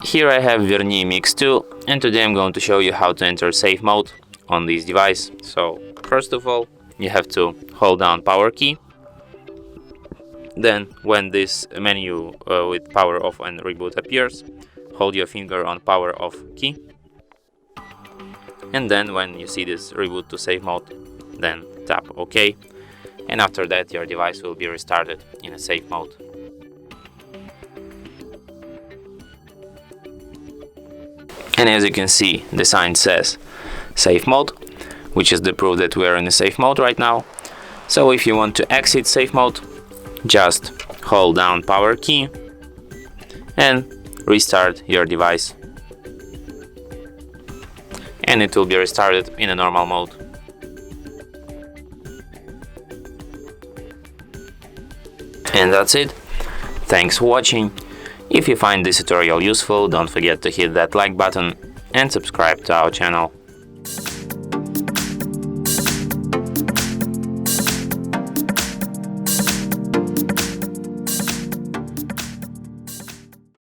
Here I have VERNEE Mix 2, and today I'm going to show you how to enter safe mode on this device. So first of all, you have to hold down power key. Then when this menu with power off and reboot appears, hold your finger on power off key. And then when you see this reboot to safe mode, then tap OK. And after that your device will be restarted in a safe mode. And as you can see, the sign says safe mode, which is the proof that we are in a safe mode right now. So if you want to exit safe mode, just hold down power key and restart your device. And it will be restarted in a normal mode. And that's it. Thanks for watching. If you find this tutorial useful, don't forget to hit that like button and subscribe to our channel.